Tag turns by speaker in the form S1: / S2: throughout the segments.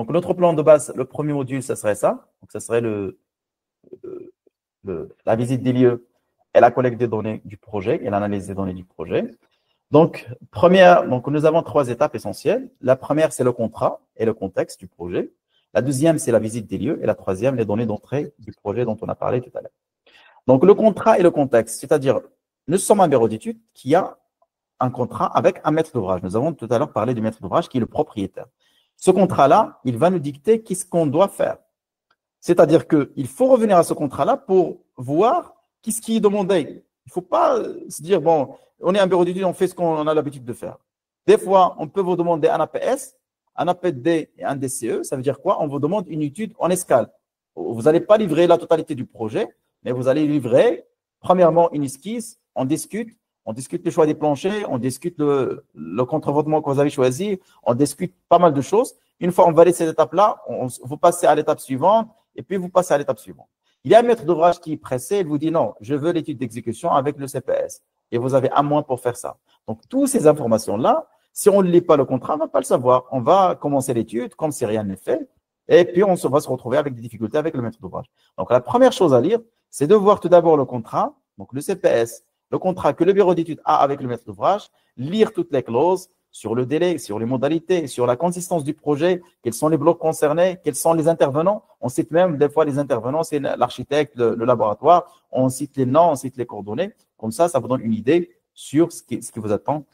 S1: Donc, notre plan de base, le premier module, ça serait ça. Donc, ça serait la visite des lieux et la collecte des données du projet et l'analyse des données du projet. Donc, nous avons 3 étapes essentielles. La première, c'est le contrat et le contexte du projet. La deuxième, c'est la visite des lieux. Et la troisième, les données d'entrée du projet dont on a parlé tout à l'heure. Donc, le contrat et le contexte, c'est-à-dire, nous sommes un bureau d'études qui a un contrat avec un maître d'ouvrage. Nous avons tout à l'heure parlé du maître d'ouvrage qui est le propriétaire. Ce contrat-là, il va nous dicter qu'est-ce qu'on doit faire. C'est-à-dire qu'il faut revenir à ce contrat-là pour voir qu'est-ce qui est demandé. Il ne faut pas se dire, bon, on est un bureau d'études, on fait ce qu'on a l'habitude de faire. Des fois, on peut vous demander un APS, un APD et un DCE. Ça veut dire quoi? On vous demande une étude en escale. Vous n'allez pas livrer la totalité du projet, mais vous allez livrer, premièrement, une esquisse, on discute le choix des planchers, on discute le contreventement que vous avez choisi, on discute pas mal de choses. Une fois on valide cette étape-là, vous passez à l'étape suivante et puis vous passez à l'étape suivante. Il y a un maître d'ouvrage qui est pressé, il vous dit non, je veux l'étude d'exécution avec le CPS. Et vous avez un mois pour faire ça. Donc, toutes ces informations-là, si on ne lit pas le contrat, on ne va pas le savoir. On va commencer l'étude comme si rien n'est fait. Et puis, va se retrouver avec des difficultés avec le maître d'ouvrage. Donc, la première chose à lire, c'est de voir tout d'abord le contrat, donc le CPS, le contrat que le bureau d'études a avec le maître d'ouvrage, lire toutes les clauses sur le délai, sur les modalités, sur la consistance du projet, quels sont les blocs concernés, quels sont les intervenants. On cite même des fois les intervenants, c'est l'architecte, le laboratoire, on cite les noms, on cite les coordonnées. Comme ça vous donne une idée sur ce qui vous attend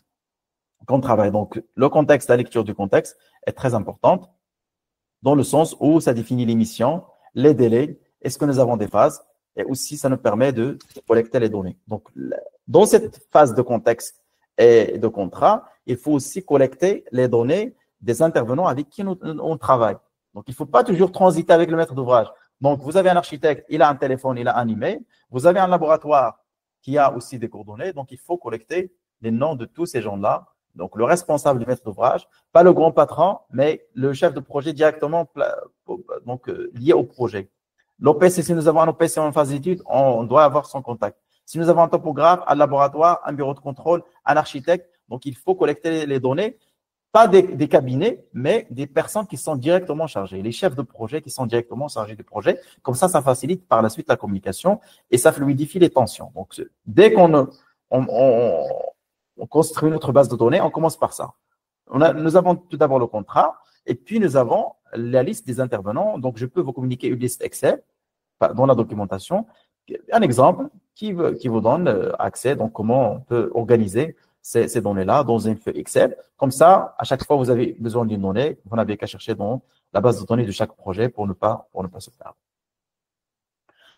S1: comme travail. Donc, le contexte, la lecture du contexte est très importante dans le sens où ça définit les missions, les délais, est-ce que nous avons des phases et aussi ça nous permet de collecter les données. Donc, dans cette phase de contexte et de contrat, il faut aussi collecter les données des intervenants avec qui on travaille. Donc, il ne faut pas toujours transiter avec le maître d'ouvrage. Donc, vous avez un architecte, il a un téléphone, il a un email. Vous avez un laboratoire qui a aussi des coordonnées. Donc, il faut collecter les noms de tous ces gens-là. Donc, le responsable du maître d'ouvrage, pas le grand patron, mais le chef de projet directement lié au projet. L'OPC, si nous avons un OPC en phase d'étude, on doit avoir son contact. Si nous avons un topographe, un laboratoire, un bureau de contrôle, un architecte, donc il faut collecter les données, pas des cabinets, mais des personnes qui sont directement chargées, les chefs de projet qui sont directement chargés du projet. Comme ça facilite par la suite la communication et ça fluidifie les tensions. Donc, dès qu'on construit notre base de données, on commence par ça. Nous avons tout d'abord le contrat et puis nous avons la liste des intervenants. Donc, je peux vous communiquer une liste Excel dans la documentation. Un exemple qui vous donne accès, donc comment on peut organiser ces données-là dans une feuille Excel. Comme ça, à chaque fois vous avez besoin d'une donnée, vous n'avez qu'à chercher dans la base de données de chaque projet pour ne pas se perdre.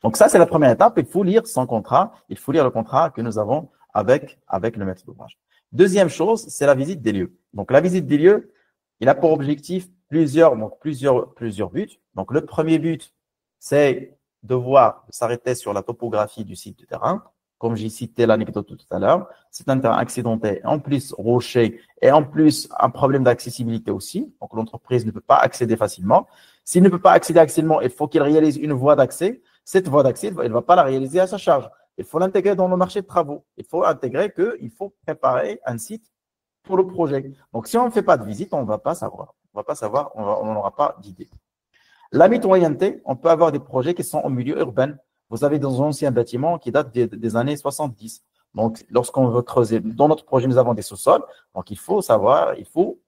S1: Donc ça, c'est la première étape. Il faut lire son contrat. Il faut lire le contrat que nous avons avec le maître d'ouvrage. Deuxième chose, c'est la visite des lieux. Donc la visite des lieux, il a pour objectif plusieurs buts. Donc le premier but, c'est de s'arrêter sur la topographie du site du terrain. Comme j'ai cité l'anecdote tout à l'heure, c'est un terrain accidenté, en plus rocher, et en plus un problème d'accessibilité aussi. Donc l'entreprise ne peut pas accéder facilement. S'il ne peut pas accéder facilement, il faut qu'il réalise une voie d'accès. Cette voie d'accès, il ne va pas la réaliser à sa charge. Il faut l'intégrer dans le marché de travaux. Il faut intégrer qu'il faut préparer un site pour le projet. Donc si on ne fait pas de visite, on ne va pas savoir. On n'aura pas d'idée. La mitoyenneté, on peut avoir des projets qui sont au milieu urbain. Vous avez des anciens bâtiments qui datent des années 70. Donc, lorsqu'on veut creuser, dans notre projet, nous avons des sous-sols. Donc, il faut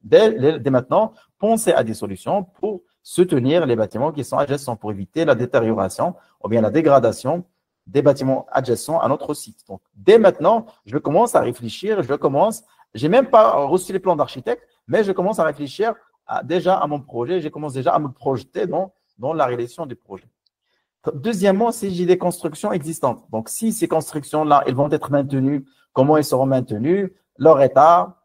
S1: dès maintenant, penser à des solutions pour soutenir les bâtiments qui sont adjacents, pour éviter la détérioration ou bien la dégradation des bâtiments adjacents à notre site. Donc, dès maintenant, je commence à réfléchir, j'ai même pas reçu les plans d'architecte, mais je commence à réfléchir déjà à mon projet, je commence déjà à me projeter dans la réalisation du projet. Deuxièmement, si j'ai des constructions existantes. Donc, si ces constructions-là, elles vont être maintenues, comment elles seront maintenues, leur état,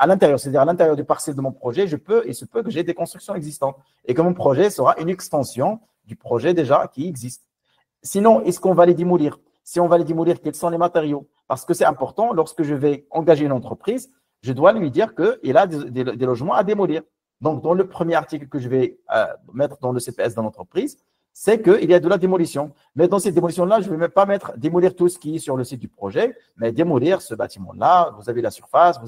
S1: à l'intérieur, c'est-à-dire à l'intérieur du parcelle de mon projet, il se peut que j'ai des constructions existantes et que mon projet sera une extension du projet déjà qui existe. Sinon, est-ce qu'on va les démolir? Si on va les démolir, quels sont les matériaux? Parce que c'est important, lorsque je vais engager une entreprise, je dois lui dire qu'il a des logements à démolir. Donc, dans le premier article que je vais mettre dans le CPS de l'entreprise, c'est qu'il y a de la démolition. Mais dans cette démolition-là, je ne vais même pas démolir tout ce qui est sur le site du projet, mais démolir ce bâtiment-là. Vous avez la surface,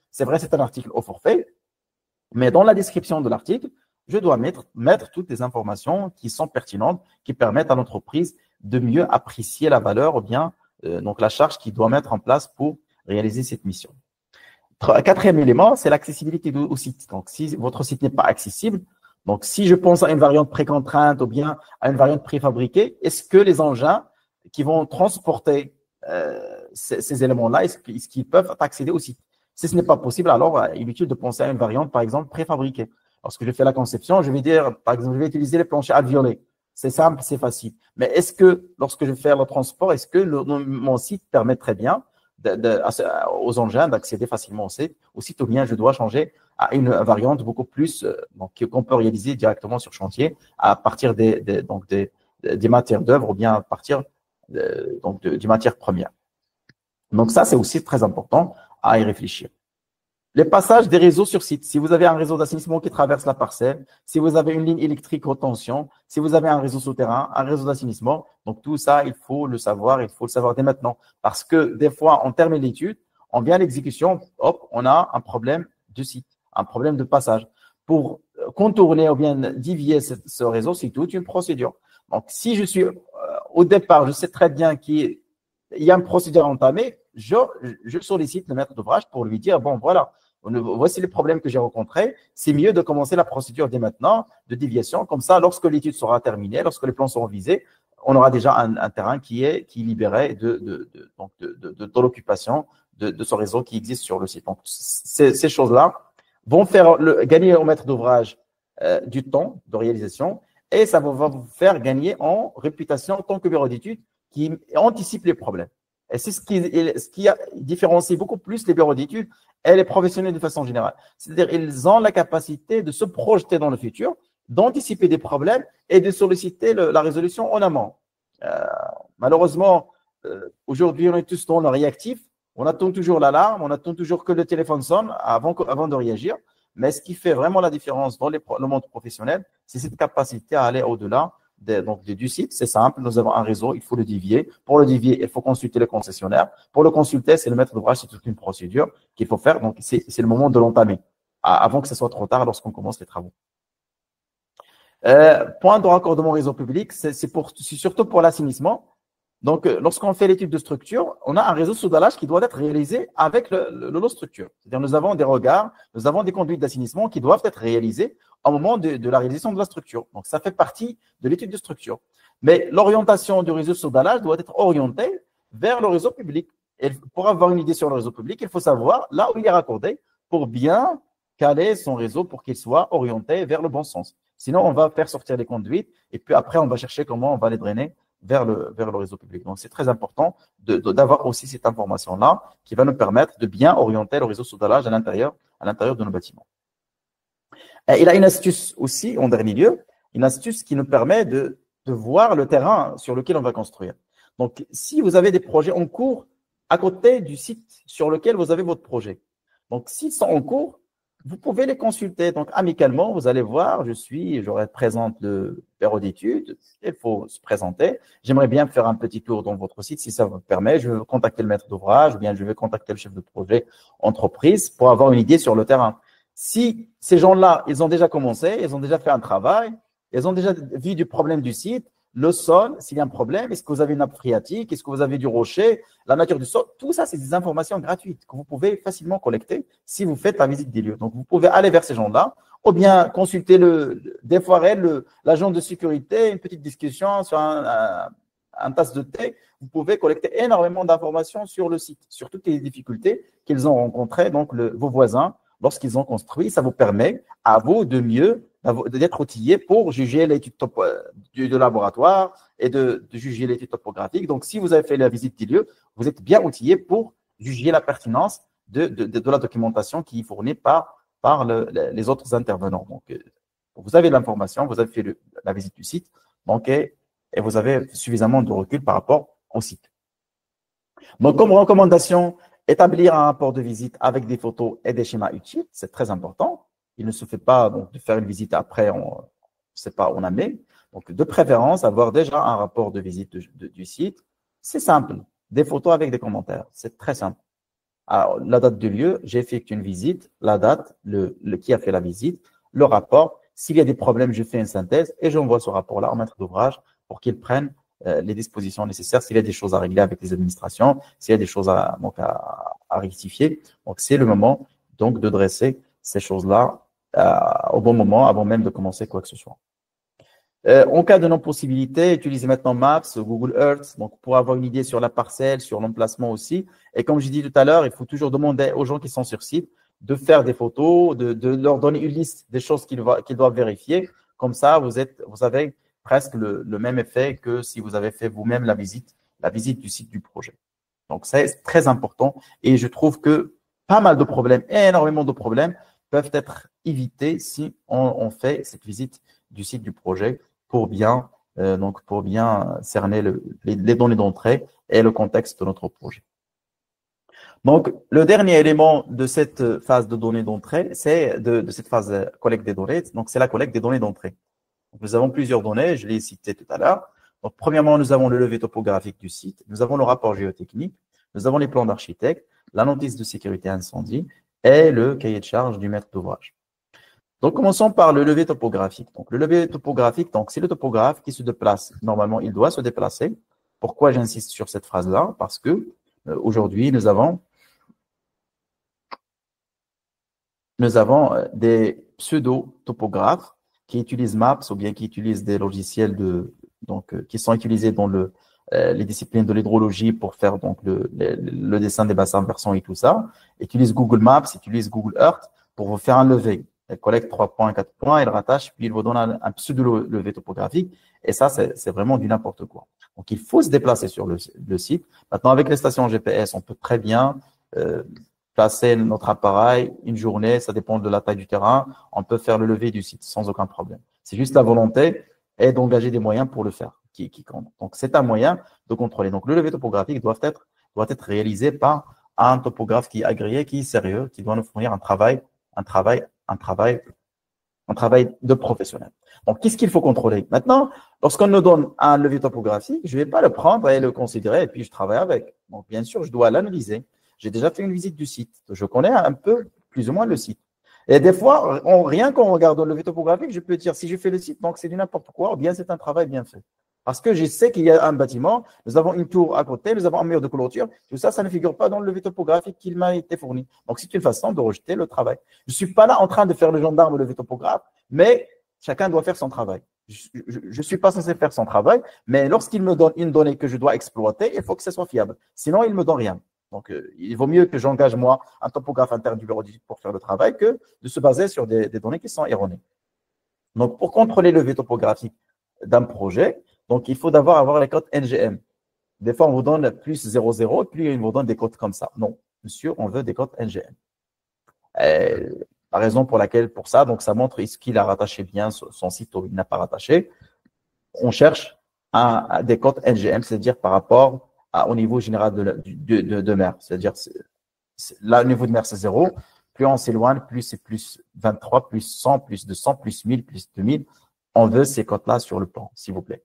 S1: c'est vrai, c'est un article au forfait, mais dans la description de l'article, je dois mettre toutes les informations qui sont pertinentes, qui permettent à l'entreprise de mieux apprécier la valeur ou bien donc la charge qu'il doit mettre en place pour réaliser cette mission. Quatrième élément, c'est l'accessibilité au site. Donc, si votre site n'est pas accessible, donc si je pense à une variante précontrainte ou bien à une variante préfabriquée, est-ce que les engins qui vont transporter ces éléments-là, est-ce qu'ils peuvent accéder au site? Si ce n'est pas possible, alors il est inutile de penser à une variante, par exemple, préfabriquée. Lorsque je fais la conception, je vais dire, par exemple, je vais utiliser les planchers alvéolés. C'est simple, c'est facile. Mais est-ce que, lorsque je fais le transport, est-ce que mon site permet très bien aux engins d'accéder facilement au site ou bien je dois changer à une variante beaucoup plus qu'on peut réaliser directement sur chantier à partir des matières d'œuvre ou bien à partir des matières premières. Donc ça, c'est aussi très important à y réfléchir. Les passages des réseaux sur site. Si vous avez un réseau d'assainissement qui traverse la parcelle, si vous avez une ligne électrique haute tension, si vous avez un réseau souterrain, un réseau d'assainissement, donc tout ça, il faut le savoir dès maintenant. Parce que des fois, on termine l'étude, on vient à l'exécution, hop, on a un problème de site, un problème de passage. Pour contourner ou bien dévier ce réseau, c'est toute une procédure. Donc, si je suis au départ, je sais très bien qu'il y a une procédure entamée, je sollicite le maître d'ouvrage pour lui dire, bon, voilà, voici les problèmes que j'ai rencontrés. C'est mieux de commencer la procédure dès maintenant de déviation. Comme ça, lorsque l'étude sera terminée, lorsque les plans seront visés, on aura déjà un terrain qui est libéré de l'occupation de ce réseau qui existe sur le site. Donc, ces choses-là vont faire gagner au maître d'ouvrage du temps de réalisation et ça va vous faire gagner en réputation en tant que bureau d'études qui anticipe les problèmes. Et c'est ce qui différencie beaucoup plus les bureaux d'études et les professionnels de façon générale. C'est-à-dire ils ont la capacité de se projeter dans le futur, d'anticiper des problèmes et de solliciter la résolution en amont. Malheureusement, aujourd'hui, on est tous dans le réactif. On attend toujours l'alarme, on attend toujours que le téléphone sonne avant de réagir. Mais ce qui fait vraiment la différence dans le monde professionnel, c'est cette capacité à aller au-delà du site. C'est simple, nous avons un réseau, il faut le dévier. Pour le dévier, il faut consulter le concessionnaire. Pour le consulter, c'est le maître d'ouvrage, c'est toute une procédure qu'il faut faire. Donc, c'est le moment de l'entamer avant que ce soit trop tard lorsqu'on commence les travaux. Point de raccordement réseau public, c'est surtout pour l'assainissement. Donc, lorsqu'on fait l'étude de structure, on a un réseau de soudalage qui doit être réalisé avec le lot structure. C'est-à-dire, nous avons des regards, nous avons des conduites d'assainissement qui doivent être réalisées au moment de la réalisation de la structure. Donc, ça fait partie de l'étude de structure. Mais l'orientation du réseau de soudalage doit être orientée vers le réseau public. Et pour avoir une idée sur le réseau public, il faut savoir là où il est raccordé pour bien caler son réseau pour qu'il soit orienté vers le bon sens. Sinon, on va faire sortir les conduites et puis après, on va chercher comment on va les drainer vers le réseau public. Donc, c'est très important d'avoir aussi cette information-là qui va nous permettre de bien orienter le réseau soudalage à l'intérieur de nos bâtiments. Et il a une astuce aussi, en dernier lieu, une astuce qui nous permet de voir le terrain sur lequel on va construire. Donc, si vous avez des projets en cours à côté du site sur lequel vous avez votre projet, donc s'ils sont en cours, vous pouvez les consulter. Donc, amicalement, vous allez voir, j'aurai présente le bureau d'études, il faut se présenter. J'aimerais bien faire un petit tour dans votre site, si ça vous permet. Je vais contacter le maître d'ouvrage ou bien je vais contacter le chef de projet entreprise pour avoir une idée sur le terrain. Si ces gens-là, ils ont déjà commencé, ils ont déjà fait un travail, ils ont déjà vu du problème du site, le sol, s'il y a un problème, est-ce que vous avez une nappe phréatique, est-ce que vous avez du rocher, la nature du sol, tout ça, c'est des informations gratuites que vous pouvez facilement collecter si vous faites la visite des lieux. Donc, vous pouvez aller vers ces gens-là ou bien consulter des fois l'agent de sécurité, une petite discussion sur un tasse de thé. Vous pouvez collecter énormément d'informations sur le site, sur toutes les difficultés qu'ils ont rencontrées, donc vos voisins, lorsqu'ils ont construit. Ça vous permet à vous d'être outillé pour juger l'étude de laboratoire et de juger l'étude topographique. Donc, si vous avez fait la visite des lieux, vous êtes bien outillé pour juger la pertinence de la documentation qui est fournie par les autres intervenants. Donc, vous avez l'information, vous avez fait la visite du site, donc, et vous avez suffisamment de recul par rapport au site. Donc, comme recommandation, établir un rapport de visite avec des photos et des schémas utiles, c'est très important. Il ne se fait pas de faire une visite après, on a mis. Donc, de préférence, avoir déjà un rapport de visite du site. C'est simple. Des photos avec des commentaires. C'est très simple. Alors, la date du lieu, j'ai effectué une visite, la date, qui a fait la visite, le rapport. S'il y a des problèmes, je fais une synthèse et j'envoie ce rapport-là au maître d'ouvrage pour qu'il prenne les dispositions nécessaires s'il y a des choses à régler avec les administrations, s'il y a des choses à rectifier. Donc, c'est le moment donc de dresser ces choses-là au bon moment, avant même de commencer quoi que ce soit. En cas de non-possibilité, utilisez maintenant Maps, Google Earth, donc pour avoir une idée sur la parcelle, sur l'emplacement aussi. Et comme j'ai dit tout à l'heure, il faut toujours demander aux gens qui sont sur site de faire des photos, de leur donner une liste des choses qu'ils doivent vérifier. Comme ça, vous avez presque le même effet que si vous avez fait vous-même la visite du site du projet. Donc, c'est très important et je trouve que pas mal de problèmes, énormément de problèmes peuvent être évités si on fait cette visite du site du projet pour bien cerner les données d'entrée et le contexte de notre projet. Donc, le dernier élément de cette phase de données d'entrée, c'est de cette phase collecte des données. Donc, c'est la collecte des données d'entrée. Nous avons plusieurs données, je les citées tout à l'heure. Donc, premièrement, nous avons le levé topographique du site, nous avons le rapport géotechnique, nous avons les plans d'architecte, la notice de sécurité incendie et le cahier de charge du maître d'ouvrage. Donc, commençons par le levé topographique. Donc, le levé topographique, donc, c'est le topographe qui se déplace. Normalement, il doit se déplacer. Pourquoi j'insiste sur cette phrase-là? Parce que aujourd'hui, nous avons des pseudo-topographes qui utilisent Maps ou bien qui utilisent des logiciels qui sont utilisés dans les disciplines de l'hydrologie pour faire donc le dessin des bassins versants et tout ça. Utilisent Google Maps, utilisent Google Earth pour vous faire un levé. Elle collecte 3 points, 4 points, elle rattache, puis il vous donne un pseudo-levé topographique. Et ça, c'est vraiment du n'importe quoi. Donc, il faut se déplacer sur le site. Maintenant, avec les stations GPS, on peut très bien placer notre appareil une journée, ça dépend de la taille du terrain. On peut faire le levé du site sans aucun problème. C'est juste la volonté et d'engager des moyens pour le faire qui compte. Donc, c'est un moyen de contrôler. Donc, le levé topographique doit être réalisé par un topographe qui est agréé, qui est sérieux, qui doit nous fournir un travail de professionnel. Donc, qu'est-ce qu'il faut contrôler? Maintenant, lorsqu'on nous donne un levé topographique, je ne vais pas le prendre et le considérer et puis je travaille avec. Donc, bien sûr, je dois l'analyser. J'ai déjà fait une visite du site. Je connais un peu, plus ou moins, le site. Et des fois, rien qu'en regardant le levé topographique, je peux dire si je fais le site, donc c'est du n'importe quoi, ou bien c'est un travail bien fait. Parce que je sais qu'il y a un bâtiment, nous avons une tour à côté, nous avons un mur de clôture. Tout ça, ça ne figure pas dans le levé topographique qui m'a été fourni. Donc, c'est une façon de rejeter le travail. Je ne suis pas là en train de faire le gendarme ou le levé topographe, mais chacun doit faire son travail. Je ne suis pas censé faire son travail, mais lorsqu'il me donne une donnée que je dois exploiter, il faut que ce soit fiable. Sinon, il ne me donne rien. Donc, il vaut mieux que j'engage, moi, un topographe interne du bureau d'études pour faire le travail que de se baser sur des données qui sont erronées. Donc, pour contrôler le levé topographique d'un projet, donc, il faut d'abord avoir les codes NGM. Des fois, on vous donne plus 00, puis on vous donne des codes comme ça. Non, monsieur, on veut des codes NGM. La raison pour laquelle, pour ça, donc ça montre est-ce qu'il a rattaché bien son site ou il n'a pas rattaché. On cherche des codes NGM, c'est-à-dire par rapport au niveau général de mer. C'est-à-dire, là, le niveau de mer, c'est 0. Plus on s'éloigne, plus c'est plus 23, plus 100, plus 200, plus 1000, plus 2000. On veut ces codes-là sur le plan, s'il vous plaît.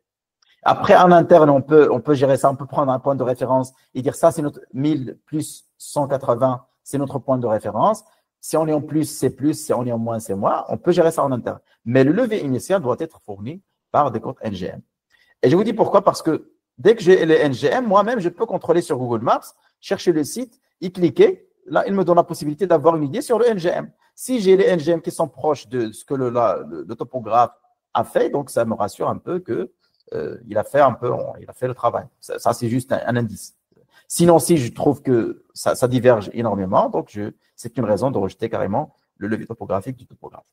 S1: Après, en interne, on peut gérer ça. On peut prendre un point de référence et dire ça, c'est notre 1000 plus 180, c'est notre point de référence. Si on est en plus, c'est plus. Si on est en moins, c'est moins. On peut gérer ça en interne. Mais le levé initial doit être fourni par des codes NGM. Et je vous dis pourquoi, parce que dès que j'ai les NGM, moi-même, je peux contrôler sur Google Maps, chercher le site, y cliquer. Là, il me donne la possibilité d'avoir une idée sur le NGM. Si j'ai les NGM qui sont proches de ce que le topographe a fait, donc ça me rassure un peu que il a fait le travail. Ça c'est juste un indice. Sinon, si je trouve que ça diverge énormément, donc c'est une raison de rejeter carrément le levé topographique du topographe.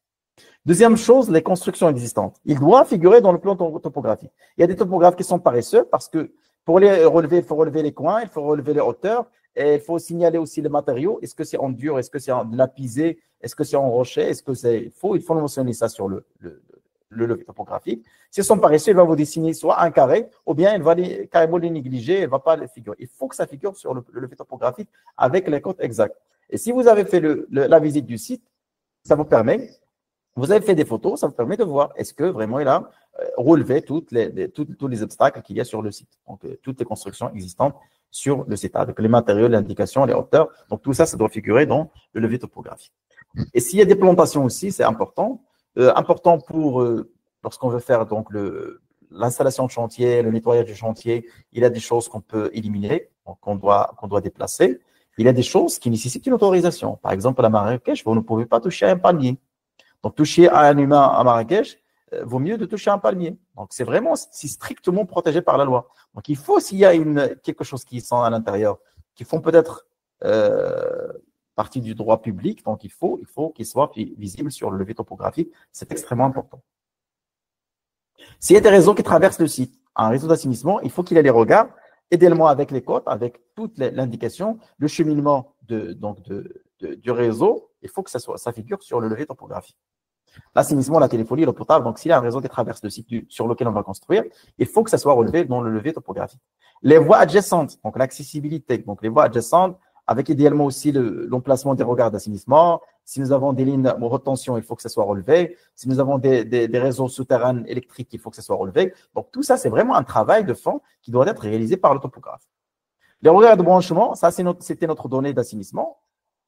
S1: Deuxième chose, les constructions existantes. Il doit figurer dans le plan topographique. Il y a des topographes qui sont paresseux parce que pour les relever, il faut relever les coins, il faut relever les hauteurs et il faut signaler aussi les matériaux. Est-ce que c'est en dur? Est-ce que c'est en lapisé? Est-ce que c'est en rocher? Est-ce que c'est faux? Il faut mentionner ça sur le levé topographique. S'ils sont paresseux, il va vous dessiner soit un carré, ou bien il va carrément les négliger, il ne va pas les figurer. Il faut que ça figure sur le levé topographique avec les codes exacts. Et si vous avez fait la visite du site, ça vous permet, vous avez fait des photos, ça vous permet de voir est-ce que vraiment il a relevé tous les obstacles qu'il y a sur le site. Donc, toutes les constructions existantes sur le site, avec les matériaux, les indications, les hauteurs. Donc, tout ça, ça doit figurer dans le levé topographique. Et s'il y a des plantations aussi, c'est important. Important pour lorsqu'on veut faire donc l'installation de chantier, le nettoyage du chantier, il y a des choses qu'on peut éliminer, qu'on doit déplacer. Il y a des choses qui nécessitent une autorisation. Par exemple, à Marrakech, vous ne pouvez pas toucher à un palmier. Donc, toucher à un humain à Marrakech, vaut mieux de toucher à un palmier. Donc, c'est strictement protégé par la loi. Donc, il faut, s'il y a quelque chose qui sont à l'intérieur, qui font peut-être partie du droit public, donc il faut qu'il soit visible sur le levé topographique. C'est extrêmement important. S'il y a des réseaux qui traversent le site, un réseau d'assainissement, il faut qu'il ait les regards, idéalement avec les côtes, avec toute l'indication, le cheminement du réseau, il faut que ça figure sur le levé topographique. L'assainissement, la téléphonie, l'eau potable, donc s'il y a un réseau qui traverse le site sur lequel on va construire, il faut que ça soit relevé dans le levé topographique. Les voies adjacentes, donc l'accessibilité, donc les voies adjacentes, avec idéalement aussi l'emplacement des regards d'assainissement. Si nous avons des lignes de retention, il faut que ça soit relevé. Si nous avons des réseaux souterrains électriques, il faut que ça soit relevé. Donc tout ça, c'est vraiment un travail de fond qui doit être réalisé par le topographe. Les regards de branchement, ça c'était notre donnée d'assainissement.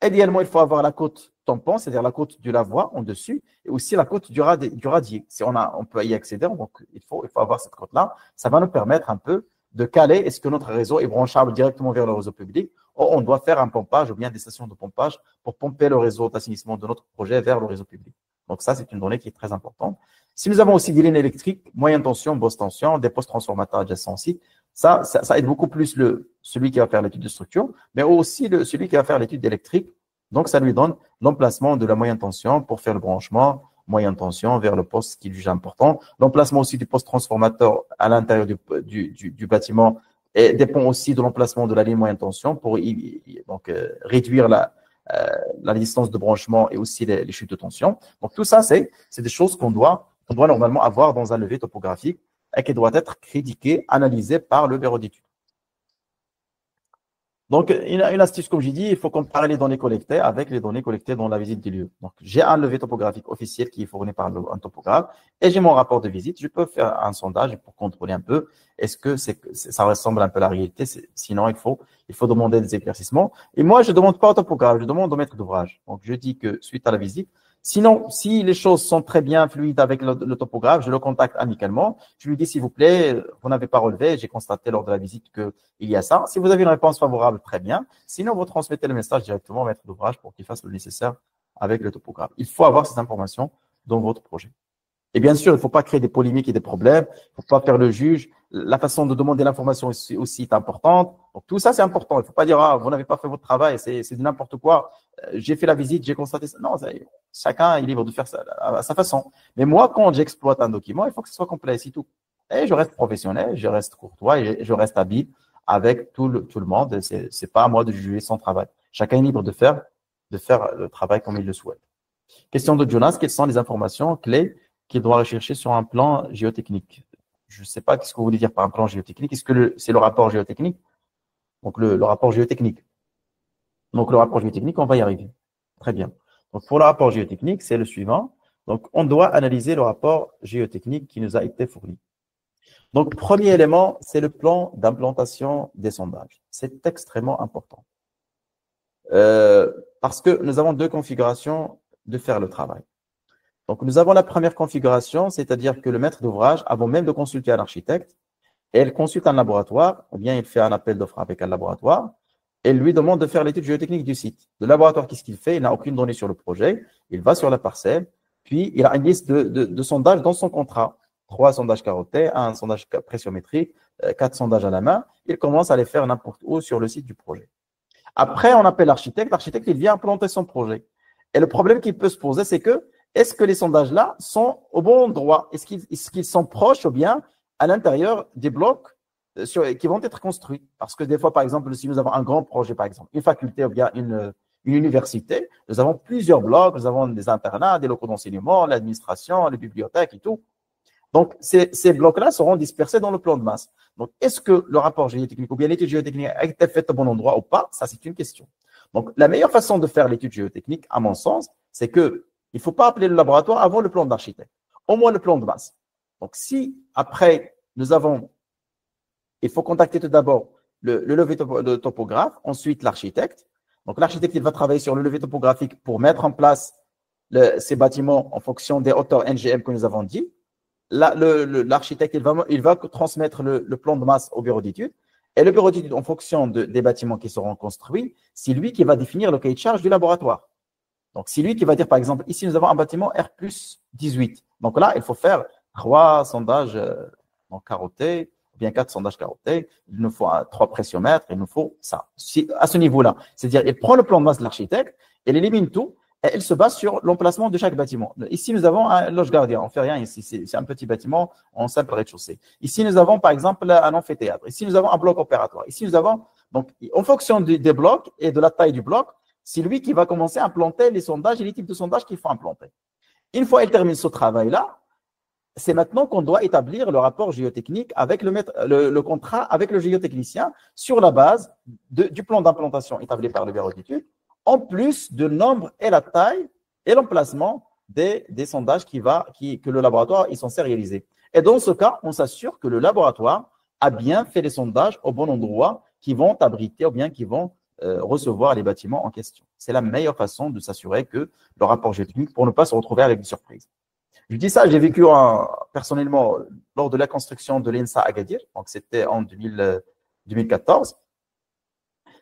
S1: Idéalement, il faut avoir la côte tampon, c'est-à-dire la côte de la voie en dessus, et aussi la côte du radier. Si on peut y accéder, donc il faut avoir cette côte-là. Ça va nous permettre un peu de caler, est-ce que notre réseau est branchable directement vers le réseau public, ou on doit faire un pompage ou bien des stations de pompage pour pomper le réseau d'assainissement de notre projet vers le réseau public. Donc ça, c'est une donnée qui est très importante. Si nous avons aussi des lignes électriques, moyenne tension, basse tension, des postes transformateurs adjacents aussi, ça aide beaucoup plus celui qui va faire l'étude de structure, mais aussi celui qui va faire l'étude électrique. Donc, ça lui donne l'emplacement de la moyenne tension pour faire le branchement, moyenne tension vers le poste qu'il juge important. L'emplacement aussi du poste transformateur à l'intérieur du bâtiment et dépend aussi de l'emplacement de la ligne moyenne tension pour réduire la distance de branchement et aussi les chutes de tension. Donc, tout ça, c'est des choses qu'on doit normalement avoir dans un levé topographique et qui doit être critiqué, analysé par le bureau d'études. Donc, une astuce, comme j'ai dit, il faut comparer les données collectées avec les données collectées dans la visite du lieu. Donc, j'ai un levé topographique officiel qui est fourni par un topographe et j'ai mon rapport de visite. Je peux faire un sondage pour contrôler un peu est-ce que ça ressemble un peu à la réalité. Sinon, il faut demander des éclaircissements. Et moi, je ne demande pas au topographe, je demande au maître d'ouvrage. Donc, je dis que suite à la visite, sinon, si les choses sont très bien fluides avec le topographe, je le contacte amicalement. Je lui dis, s'il vous plaît, vous n'avez pas relevé, j'ai constaté lors de la visite qu'il y a ça. Si vous avez une réponse favorable, très bien. Sinon, vous transmettez le message directement au maître d'ouvrage pour qu'il fasse le nécessaire avec le topographe. Il faut avoir cette information dans votre projet. Et bien sûr, il ne faut pas créer des polémiques et des problèmes. Il ne faut pas faire le juge. La façon de demander l'information aussi est importante. Donc, tout ça, c'est important. Il ne faut pas dire, ah, vous n'avez pas fait votre travail, c'est de n'importe quoi. J'ai fait la visite, j'ai constaté ça. Non, chacun est libre de faire ça à sa façon. Mais moi, quand j'exploite un document, il faut que ce soit complet, c'est tout. Et je reste professionnel, je reste courtois et je reste habile avec tout le monde. C'est pas à moi de juger son travail. Chacun est libre de faire le travail comme il le souhaite. Question de Jonas, quelles sont les informations clés qu'il doit rechercher sur un plan géotechnique? Je ne sais pas ce que vous voulez dire par un plan géotechnique. Est-ce que c'est le rapport géotechnique? Donc, le rapport géotechnique. Donc, le rapport géotechnique, on va y arriver. Très bien. Donc, pour le rapport géotechnique, c'est le suivant. Donc, on doit analyser le rapport géotechnique qui nous a été fourni. Donc, premier élément, c'est le plan d'implantation des sondages. C'est extrêmement important. Parce que nous avons deux configurations de faire le travail. Donc, nous avons la première configuration, c'est-à-dire que le maître d'ouvrage, avant même de consulter un architecte, elle consulte un laboratoire, ou bien il fait un appel d'offres avec un laboratoire, et lui demande de faire l'étude géotechnique du site. Le laboratoire, qu'est-ce qu'il fait? Il n'a aucune donnée sur le projet, il va sur la parcelle, puis il a une liste de sondages dans son contrat. 3 sondages carottés, un sondage pressiométrique, 4 sondages à la main. Il commence à les faire n'importe où sur le site du projet. Après, on appelle l'architecte. L'architecte, il vient implanter son projet. Et le problème qui peut se poser, c'est que est-ce que les sondages-là sont au bon endroit? Est-ce qu'ils sont proches ou bien à l'intérieur des blocs qui vont être construits? Parce que des fois, par exemple, si nous avons un grand projet, par exemple, une faculté ou bien une université, nous avons plusieurs blocs, nous avons des internats, des locaux d'enseignement, l'administration, les bibliothèques et tout. Donc, ces blocs-là seront dispersés dans le plan de masse. Donc, est-ce que le rapport géotechnique ou bien l'étude géotechnique a été faite au bon endroit ou pas? Ça, c'est une question. Donc, la meilleure façon de faire l'étude géotechnique, à mon sens, c'est que il ne faut pas appeler le laboratoire avant le plan d'architecte, au moins le plan de masse. Donc, si après, il faut contacter tout d'abord le levé de topographe, ensuite l'architecte. Donc, l'architecte, il va travailler sur le levé topographique pour mettre en place ces bâtiments en fonction des hauteurs NGM que nous avons dit. L'architecte, il va transmettre le plan de masse au bureau d'études. Et le bureau d'études, en fonction des bâtiments qui seront construits, c'est lui qui va définir le cahier de charge du laboratoire. Donc, c'est lui qui va dire, par exemple, ici, nous avons un bâtiment R plus 18. Donc là, il faut faire 3 sondages carottés, ou bien 4 sondages carottés. Il nous faut 3 pressiomètres, il nous faut ça. À ce niveau-là, c'est-à-dire, il prend le plan de masse de l'architecte, il élimine tout, et il se base sur l'emplacement de chaque bâtiment. Ici, nous avons un loge gardien. On ne fait rien ici. C'est un petit bâtiment en simple rez-de-chaussée. Ici, nous avons, par exemple, un amphithéâtre. Ici, nous avons un bloc opératoire. Ici, nous avons, donc, en fonction des blocs et de la taille du bloc, c'est lui qui va commencer à implanter les sondages et les types de sondages qu'il faut implanter. Une fois qu'il termine ce travail-là, c'est maintenant qu'on doit établir le rapport géotechnique avec le contrat avec le géotechnicien sur la base du plan d'implantation établi par le bureau d'études, en plus du nombre et la taille et l'emplacement des sondages que le laboratoire est censé réaliser. Et dans ce cas, on s'assure que le laboratoire a bien fait les sondages au bon endroit qui vont abriter ou bien qui vont recevoir les bâtiments en question. C'est la meilleure façon de s'assurer que le rapport géotechnique pour ne pas se retrouver avec des surprises. Je dis ça, j'ai vécu personnellement lors de la construction de l'ENSA Agadir, donc c'était en 2014.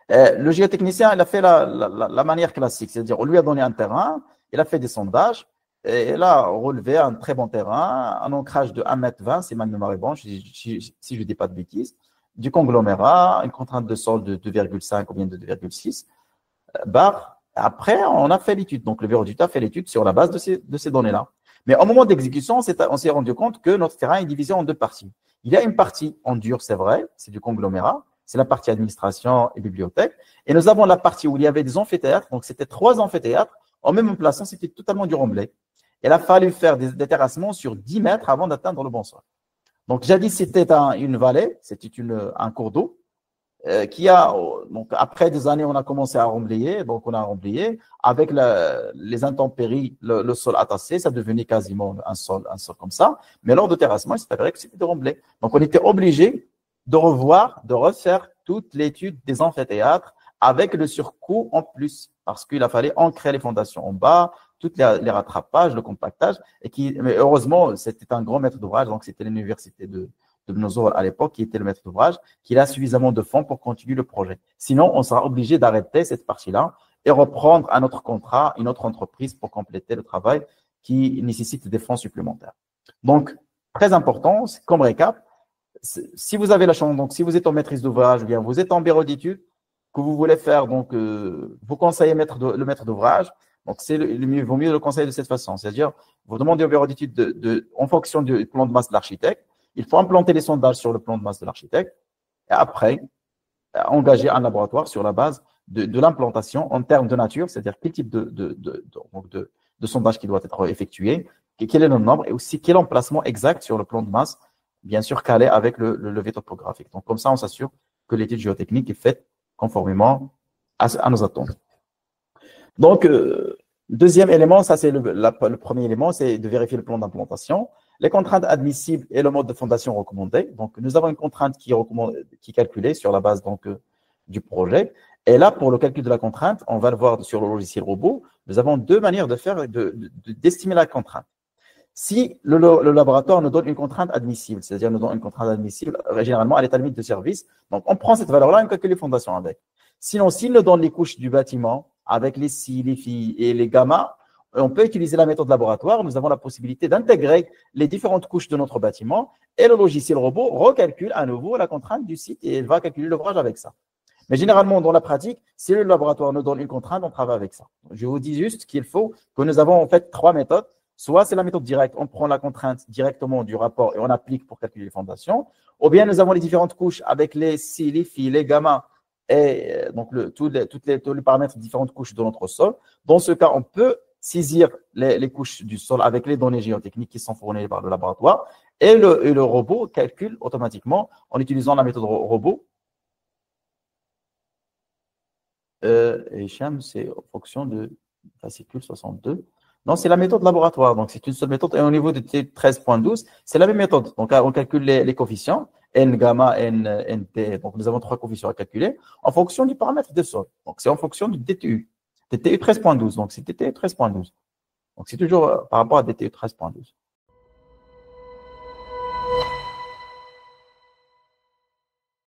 S1: Le géotechnicien, il a fait la manière classique, c'est-à-dire on lui a donné un terrain, il a fait des sondages, et il a relevé un très bon terrain, un ancrage de 1,20 m, c'est ma mémoire est bonne, si je ne dis pas de bêtises, du conglomérat, une contrainte de sol de 2,5 ou bien de 2,6 bar. Après, on a fait l'étude. Donc, le bureau d'études a fait l'étude sur la base de ces données-là. Mais au moment d'exécution, on s'est rendu compte que notre terrain est divisé en 2 parties. Il y a une partie en dur, c'est vrai, c'est du conglomérat, c'est la partie administration et bibliothèque. Et nous avons la partie où il y avait des amphithéâtres, donc c'était 3 amphithéâtres. En même emplacement, c'était totalement du remblai. Il a fallu faire des terrassements sur 10 mètres avant d'atteindre le bon sol. Donc, jadis, c'était une vallée, c'était un cours d'eau. Donc après des années, on a commencé à remblayer, donc on a remblayé avec les intempéries, le sol atassé, ça devenait quasiment un sol comme ça. Mais lors de terrassement, il s'est avéré que c'était de remblai. Donc on était obligé de refaire toute l'étude des amphithéâtres avec le surcoût en plus, parce qu'il a fallu ancrer les fondations en bas, tous les rattrapages, le compactage, mais heureusement, c'était un grand maître d'ouvrage, donc c'était l'université de Bnosor à l'époque, qui était le maître d'ouvrage, qui a suffisamment de fonds pour continuer le projet. Sinon, on sera obligé d'arrêter cette partie-là et reprendre un autre contrat, une autre entreprise pour compléter le travail qui nécessite des fonds supplémentaires. Donc, très important, comme récap, si vous avez la chance, donc si vous êtes en maîtrise d'ouvrage ou bien vous êtes en bureau d'études, que vous voulez faire, donc vous conseillez le maître d'ouvrage, donc vaut mieux le conseiller de cette façon, c'est-à-dire vous demandez au bureau d'études en fonction du plan de masse de l'architecte. Il faut implanter les sondages sur le plan de masse de l'architecte et après engager un laboratoire sur la base de l'implantation en termes de nature, c'est-à-dire quel type de sondage qui doit être effectué, quel est le nombre et aussi quel emplacement exact sur le plan de masse, bien sûr calé avec le levé topographique. Donc comme ça, on s'assure que l'étude géotechnique est faite conformément à nos attentes. Donc, deuxième élément, ça c'est le premier élément, c'est de vérifier le plan d'implantation. Les contraintes admissibles et le mode de fondation recommandé. Donc, nous avons une contrainte qui est calculée sur la base du projet. Et là, pour le calcul de la contrainte, on va le voir sur le logiciel robot. Nous avons 2 manières d'estimer la contrainte. Si le laboratoire nous donne une contrainte admissible, c'est-à-dire nous donne une contrainte admissible, généralement, elle est à limite de service. Donc, on prend cette valeur-là et on calcule les fondations avec. Sinon, s'il nous donne les couches du bâtiment avec les si, les phi et les gamma, on peut utiliser la méthode laboratoire. Nous avons la possibilité d'intégrer les différentes couches de notre bâtiment et le logiciel robot recalcule à nouveau la contrainte du site et il va calculer l'ouvrage avec ça. Mais généralement, dans la pratique, si le laboratoire nous donne une contrainte, on travaille avec ça. Je vous dis juste qu'il faut que nous avons en fait 3 méthodes. Soit c'est la méthode directe, on prend la contrainte directement du rapport et on applique pour calculer les fondations. Ou bien nous avons les différentes couches avec les si, les phi, les gamma et donc tous les paramètres de différentes couches de notre sol. Dans ce cas, on peut saisir les couches du sol avec les données géotechniques qui sont fournies par le laboratoire et le robot calcule automatiquement en utilisant la méthode robot. Hicham, c'est en fonction de fascicule 62. Non, c'est la méthode laboratoire. Donc, c'est une seule méthode. Et au niveau de T13.12, c'est la même méthode. Donc, on calcule les coefficients, N, gamma, N, NT. Donc, nous avons 3 coefficients à calculer en fonction du paramètre de sol. Donc, c'est en fonction du DTU. DTU 13.12. Donc, c'est DTU 13.12. Donc, c'est toujours par rapport à DTE 13.12.